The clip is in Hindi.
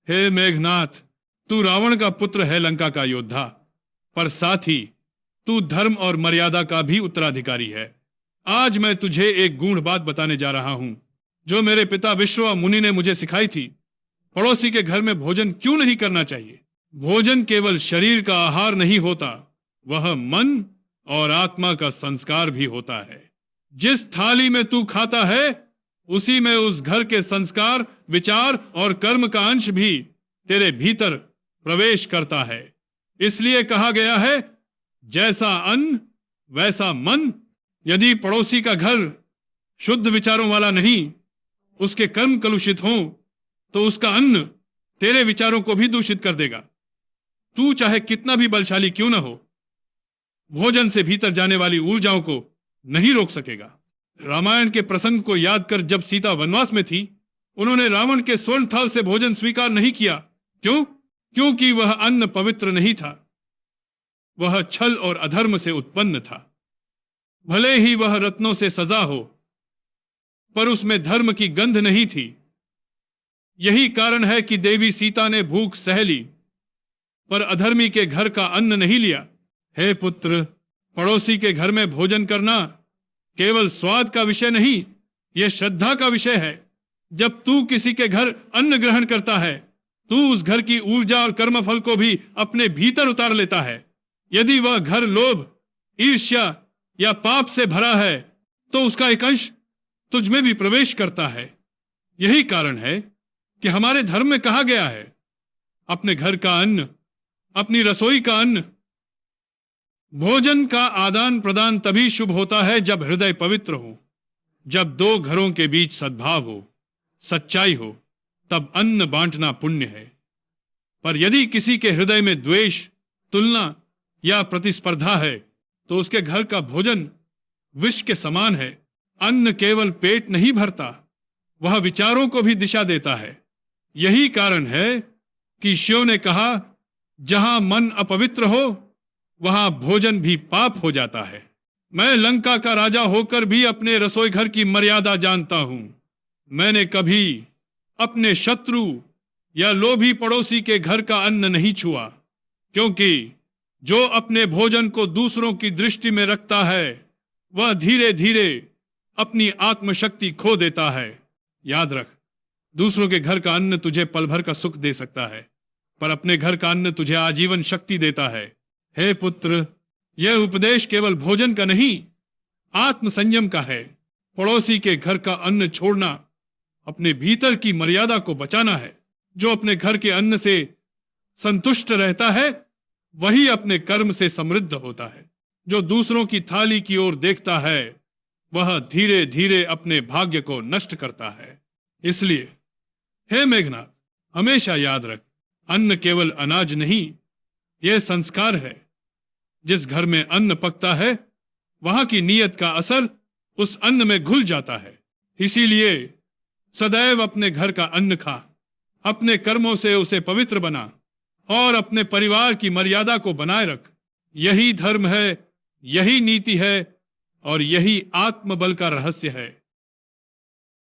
हे मेघनाथ, तू रावण का पुत्र है, लंका का योद्धा, पर साथ ही तू धर्म और मर्यादा का भी उत्तराधिकारी है। आज मैं तुझे एक गूढ़ बात बताने जा रहा हूं, जो मेरे पिता विश्व मुनि ने मुझे सिखाई थी। पड़ोसी के घर में भोजन क्यों नहीं करना चाहिए? भोजन केवल शरीर का आहार नहीं होता, वह मन और आत्मा का संस्कार भी होता है। जिस थाली में तू खाता है, उसी में उस घर के संस्कार, विचार और कर्म का अंश भी तेरे भीतर प्रवेश करता है। इसलिए कहा गया है, जैसा अन्न वैसा मन। यदि पड़ोसी का घर शुद्ध विचारों वाला नहीं, उसके कर्म कलुषित हों, तो उसका अन्न तेरे विचारों को भी दूषित कर देगा। तू चाहे कितना भी बलशाली क्यों न हो, भोजन से भीतर जाने वाली ऊर्जाओं को नहीं रोक सकेगा। रामायण के प्रसंग को याद कर, जब सीता वनवास में थी, उन्होंने रावण के स्वर्ण थाल से भोजन स्वीकार नहीं किया। क्यों? क्योंकि वह अन्न पवित्र नहीं था, वह छल और अधर्म से उत्पन्न था। भले ही वह रत्नों से सजा हो, पर उसमें धर्म की गंध नहीं थी। यही कारण है कि देवी सीता ने भूख सह ली, पर अधर्मी के घर का अन्न नहीं लिया। हे पुत्र, पड़ोसी के घर में भोजन करना केवल स्वाद का विषय नहीं, यह श्रद्धा का विषय है। जब तू किसी के घर अन्न ग्रहण करता है, तू उस घर की ऊर्जा और कर्मफल को भी अपने भीतर उतार लेता है। यदि वह घर लोभ, ईर्ष्या या पाप से भरा है, तो उसका एक अंश तुझ में भी प्रवेश करता है। यही कारण है कि हमारे धर्म में कहा गया है, अपने घर का अन्न, अपनी रसोई का अन्न। भोजन का आदान प्रदान तभी शुभ होता है जब हृदय पवित्र हो, जब दो घरों के बीच सद्भाव हो, सच्चाई हो, तब अन्न बांटना पुण्य है। पर यदि किसी के हृदय में द्वेष, तुलना या प्रतिस्पर्धा है, तो उसके घर का भोजन विष के समान है। अन्न केवल पेट नहीं भरता, वह विचारों को भी दिशा देता है। यही कारण है कि शिव ने कहा, जहां मन अपवित्र हो, वहां भोजन भी पाप हो जाता है। मैं लंका का राजा होकर भी अपने रसोई घर की मर्यादा जानता हूं। मैंने कभी अपने शत्रु या लोभी पड़ोसी के घर का अन्न नहीं छुआ, क्योंकि जो अपने भोजन को दूसरों की दृष्टि में रखता है, वह धीरे धीरे अपनी आत्मशक्ति खो देता है। याद रख, दूसरों के घर का अन्न तुझे पल भर का सुख दे सकता है, पर अपने घर का अन्न तुझे आजीवन शक्ति देता है। हे पुत्र, यह उपदेश केवल भोजन का नहीं, आत्म संयम का है। पड़ोसी के घर का अन्न छोड़ना अपने भीतर की मर्यादा को बचाना है। जो अपने घर के अन्न से संतुष्ट रहता है, वही अपने कर्म से समृद्ध होता है। जो दूसरों की थाली की ओर देखता है, वह धीरे धीरे अपने भाग्य को नष्ट करता है। इसलिए हे मेघनाथ, हमेशा याद रख, अन्न केवल अनाज नहीं, यह संस्कार है। जिस घर में अन्न पकता है, वहां की नीयत का असर उस अन्न में घुल जाता है। इसीलिए सदैव अपने घर का अन्न खा, अपने कर्मों से उसे पवित्र बना और अपने परिवार की मर्यादा को बनाए रख। यही धर्म है, यही नीति है और यही आत्मबल का रहस्य है।